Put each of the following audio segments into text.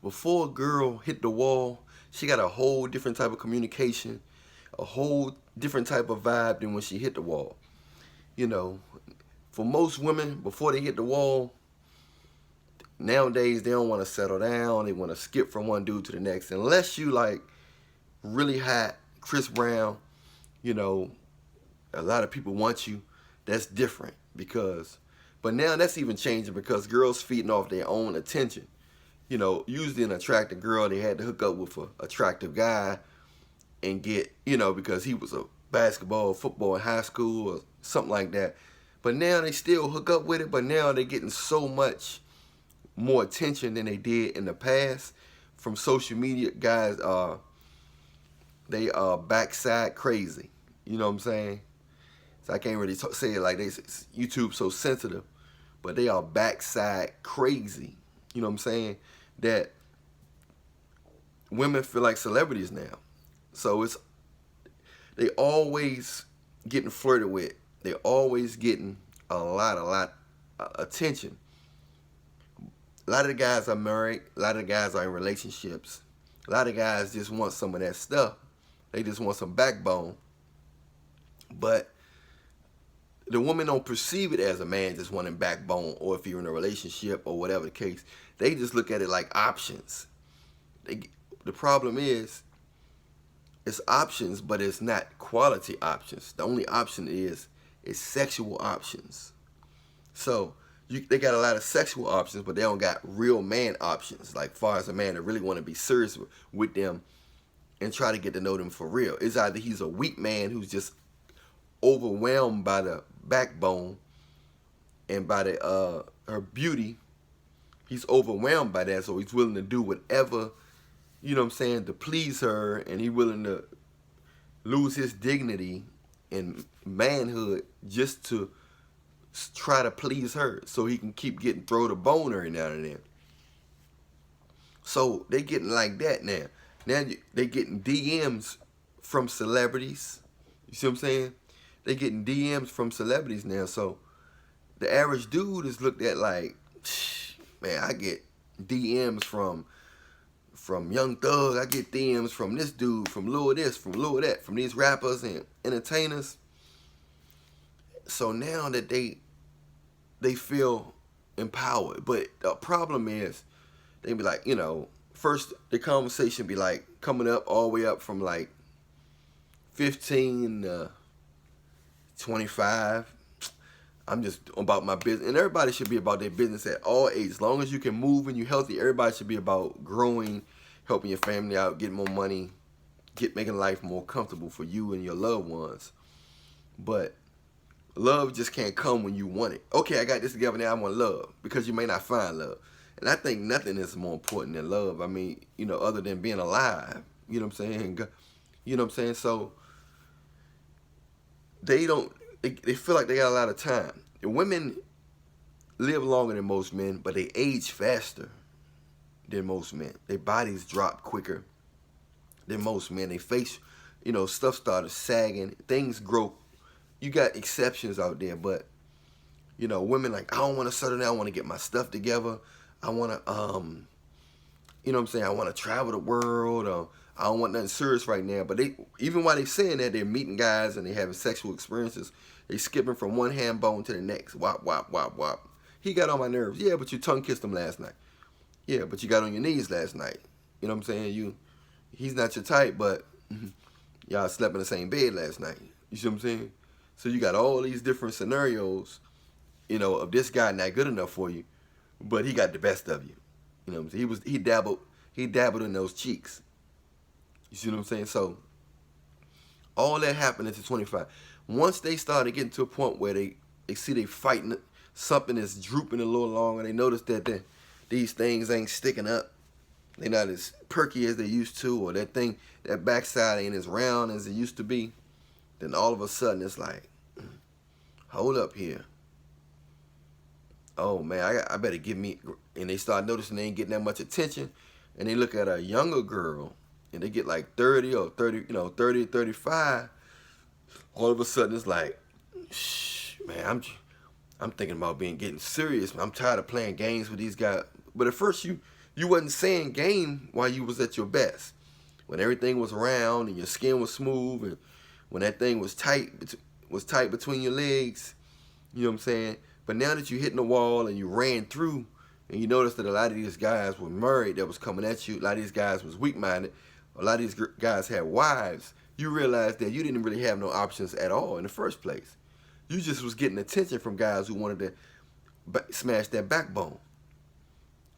before a girl hit the wall, she got a whole different type of communication, a whole different type of vibe than when she hit the wall. You know, for most women, before they hit the wall, nowadays they don't want to settle down. They want to skip from one dude to the next. Unless you like really hot, Chris Brown, you know, a lot of people want you. That's different because, but now that's even changing because girls feeding off their own attention. You know, usually an attractive girl, they had to hook up with an attractive guy and get, you know, because he was a basketball, football in high school or something like that. But now they still hook up with it, but now they're getting so much more attention than they did in the past from social media. Guys, they are backside crazy. You know what I'm saying? So I can't really say it like they YouTube so sensitive, but they are backside crazy. You know what I'm saying? That women feel like celebrities now. So they always getting flirted with. They always getting a lot of attention. A lot of the guys are married. A lot of the guys are in relationships. A lot of guys just want some of that stuff. They just want some backbone. But the woman don't perceive it as a man just wanting backbone, or if you're in a relationship or whatever the case. They just look at it like options. The problem is, it's options, but it's not quality options. The only option is sexual options. So they got a lot of sexual options, but they don't got real man options. Like far as a man that really want to be serious with them and try to get to know them for real. It's either he's a weak man who's just overwhelmed by the backbone and by the her beauty. He's overwhelmed by that, so he's willing to do whatever, you know what I'm saying, to please her, and he's willing to lose his dignity and manhood just to try to please her, so he can keep getting thrown a bone every now and then. So they getting like that now. Now they getting DMs from celebrities. You see what I'm saying? They getting DMs from celebrities now. So the average dude is looked at like, man, I get DMs from Young Thug. I get DMs from this dude, from Lil this, from Lil that, from these rappers and entertainers. So now that they feel empowered. But the problem is, they be like, you know, first the conversation be like coming up all the way up from like 15 to 25. I'm just about my business. And everybody should be about their business at all ages. As long as you can move and you're healthy, everybody should be about growing, helping your family out, getting more money, making life more comfortable for you and your loved ones. But love just can't come when you want it. Okay, I got this together now, I want love. Because you may not find love. And I think nothing is more important than love. I mean, you know, other than being alive. You know what I'm saying? You know what I'm saying? So they feel like they got a lot of time. The women live longer than most men, but they age faster than most men. Their bodies drop quicker than most men. They face, you know, stuff started sagging. Things grow. You got exceptions out there, but, you know, women like, I don't want to settle down. I want to get my stuff together. I want to, you know what I'm saying? I want to travel the world. I don't want nothing serious right now. But even while they saying that, they're meeting guys and they having sexual experiences. They skipping from one hand bone to the next. Wop, wop, wop, wop. He got on my nerves. Yeah, but you tongue kissed him last night. Yeah, but you got on your knees last night. You know what I'm saying? He's not your type, but y'all slept in the same bed last night. You see what I'm saying? So you got all these different scenarios, you know, of this guy not good enough for you, but he got the best of you. You know what I'm saying? He dabbled in those cheeks. You see what I'm saying? So all that happened into 25. Once they started getting to a point where they see they fighting, something is drooping a little longer, they notice that these things ain't sticking up. They're not as perky as they used to, or that backside ain't as round as it used to be. Then all of a sudden it's like, hold up here. Oh man, I better give me, and they start noticing they ain't getting that much attention, and they look at a younger girl, and they get like 30 or 30, 30, 35. All of a sudden it's like, shh, man, I'm thinking about getting serious. I'm tired of playing games with these guys. But at first you You wasn't saying game while you was at your best. When everything was round and your skin was smooth, and when that thing was tight between your legs, you know what I'm saying? But now that you hitting the wall and you ran through, and you noticed that a lot of these guys were married that was coming at you, a lot of these guys was weak-minded, a lot of these guys had wives, you realized that you didn't really have no options at all in the first place. You just was getting attention from guys who wanted to smash that backbone.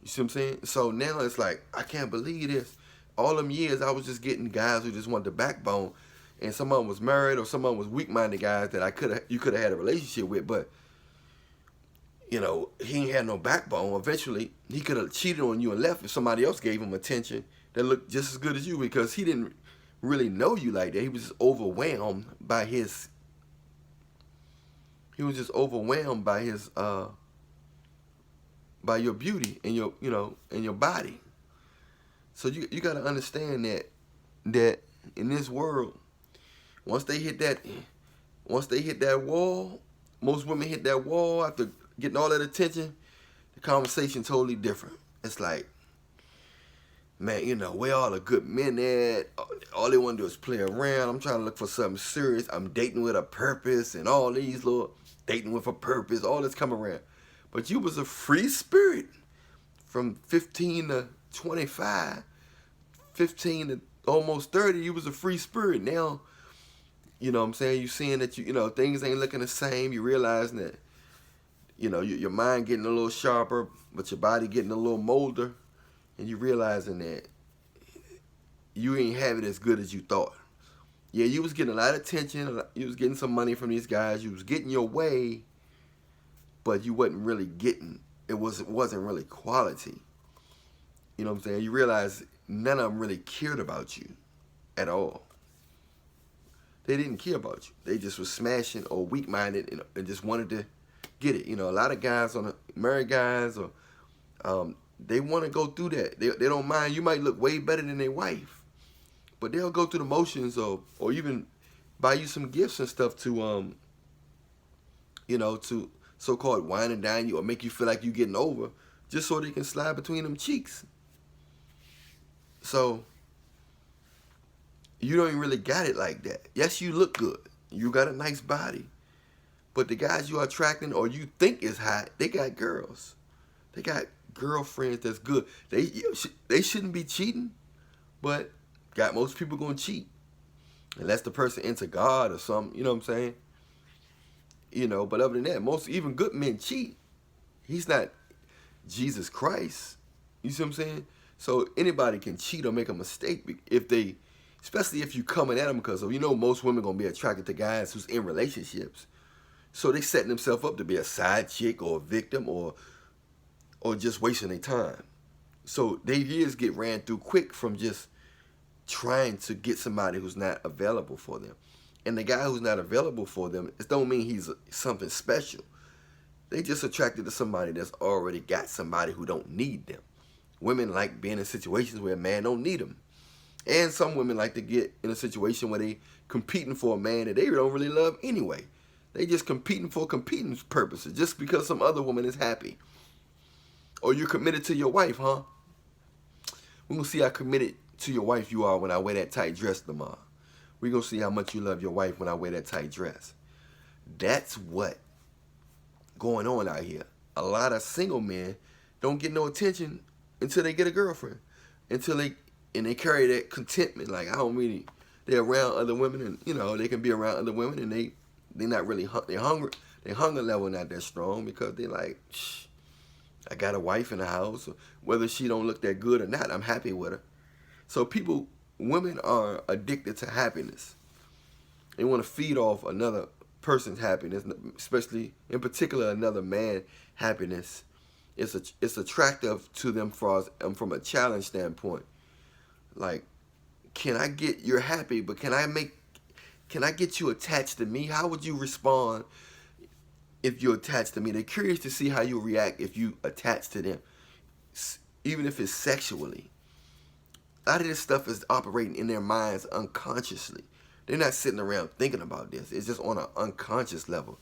You see what I'm saying? So now it's like, I can't believe this. All them years I was just getting guys who just wanted the backbone, and some of them was married or some of them was weak-minded guys that you could have had a relationship with, but you know, he ain't had no backbone. Eventually, he could have cheated on you and left if somebody else gave him attention that looked just as good as you, because he didn't really know you like that. He was just overwhelmed by his by your beauty and your, you know, and your body. So you got to understand that in this world, once they hit that wall, most women hit that wall after getting all that attention, the conversation totally different. It's like, man, you know, where all the good men at? All they want to do is play around. I'm trying to look for something serious. I'm dating with a purpose, and all these little dating with a purpose, all this come around. But you was a free spirit from 15 to 25, 15 to almost 30. You was a free spirit. Now, you know what I'm saying, you seeing that you know, things ain't looking the same. You realizing that, you know, your mind getting a little sharper, but your body getting a little molder, and you realizing that you ain't have it as good as you thought. Yeah, you was getting a lot of attention, you was getting some money from these guys, you was getting your way, but you wasn't really getting, it wasn't really quality. You know what I'm saying? You realize none of them really cared about you at all. They didn't care about you. They just was smashing or weak-minded and just wanted to get it. You know, a lot of guys, married guys, or they want to go through that. They don't mind. You might look way better than their wife, but they'll go through the motions or even buy you some gifts and stuff to you know, to so-called wine and dine you or make you feel like you're getting over, just so they can slide between them cheeks. So you don't even really got it like that. Yes, you look good. You got a nice body. But the guys you are attracting or you think is hot, they got girls. They got girlfriends that's good. They shouldn't be cheating, but got most people gonna cheat. Unless the person into God or something, you know what I'm saying? You know, but other than that, most even good men cheat. He's not Jesus Christ. You see what I'm saying? So anybody can cheat or make a mistake if they, especially if you coming at them, because you know most women gonna be attracted to guys who's in relationships. So they setting themselves up to be a side chick or a victim or just wasting their time. So their years get ran through quick from just trying to get somebody who's not available for them. And the guy who's not available for them, it don't mean he's something special. They just attracted to somebody that's already got somebody who don't need them. Women like being in situations where a man don't need them. And some women like to get in a situation where they competing for a man that they don't really love anyway. They just competing for competing purposes just because some other woman is happy. Or you're committed to your wife, huh? We're going to see how committed to your wife you are when I wear that tight dress tomorrow. We're going to see how much you love your wife when I wear that tight dress. That's what going on out here. A lot of single men don't get no attention until they get a girlfriend. Until they carry that contentment. Like, they're around other women and, you know, they can be around other women and they're not really, they're hungry. Their hunger level not that strong because they're like, shh, I got a wife in the house. Whether she don't look that good or not, I'm happy with her. So women are addicted to happiness. They want to feed off another person's happiness, especially, in particular, another man's happiness. It's attractive to them from a challenge standpoint. Like, can I get, you're happy, but can I get you attached to me? How would you respond if you're attached to me? They're curious to see how you react if you attach to them, even if it's sexually. A lot of this stuff is operating in their minds unconsciously. They're not sitting around thinking about this. It's just on an unconscious level,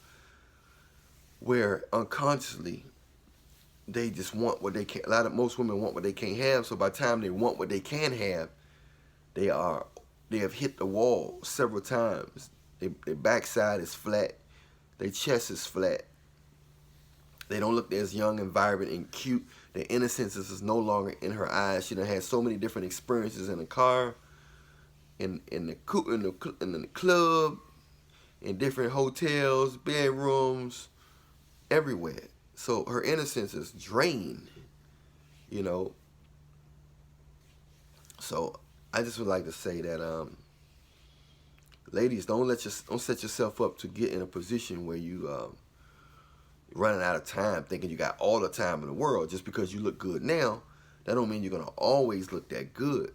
where unconsciously they just want what they can. Most women want what they can't have. So by the time they want what they can have, they have hit the wall several times. Their backside is flat. Their chest is flat. They don't look as young and vibrant and cute. Their innocence is no longer in her eyes. She done had so many different experiences in the car, in the club, in different hotels, bedrooms, everywhere. So her innocence is drained, you know. So I just would like to say that, ladies, don't set yourself up to get in a position where you running out of time, thinking you got all the time in the world. Just because you look good now, that don't mean you're gonna always look that good.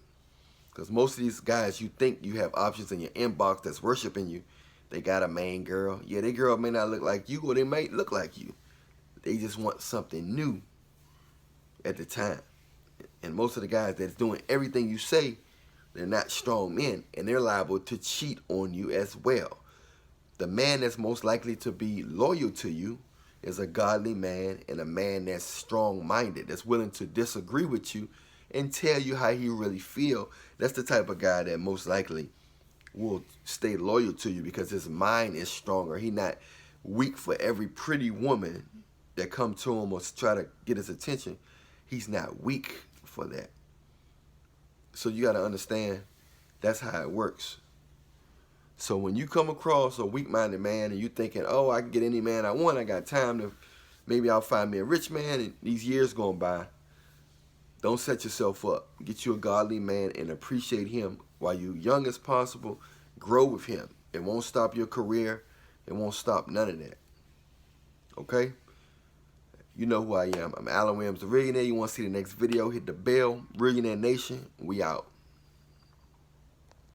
Because most of these guys, you think you have options in your inbox that's worshiping you. They got a main girl. Yeah, their girl may not look like you, or they might look like you. They just want something new at the time. And most of the guys that's doing everything you say, they're not strong men, and they're liable to cheat on you as well. The man that's most likely to be loyal to you is a godly man, and a man that's strong-minded, that's willing to disagree with you and tell you how he really feel. That's the type of guy that most likely will stay loyal to you because his mind is stronger. He not weak for every pretty woman that come to him or try to get his attention. He's not weak for that. So you got to understand that's how it works. So when you come across a weak-minded man and you thinking, oh, I can get any man I want, I got time to, maybe I'll find me a rich man, and these years going by, don't set yourself up. Get you a godly man and appreciate him while you're young as possible. Grow with him. It won't stop your career. It won't stop none of that. Okay? You know who I am. I'm Allan Williams, the Reallionaire. You want to see the next video, hit the bell. Reallionaire Nation, we out.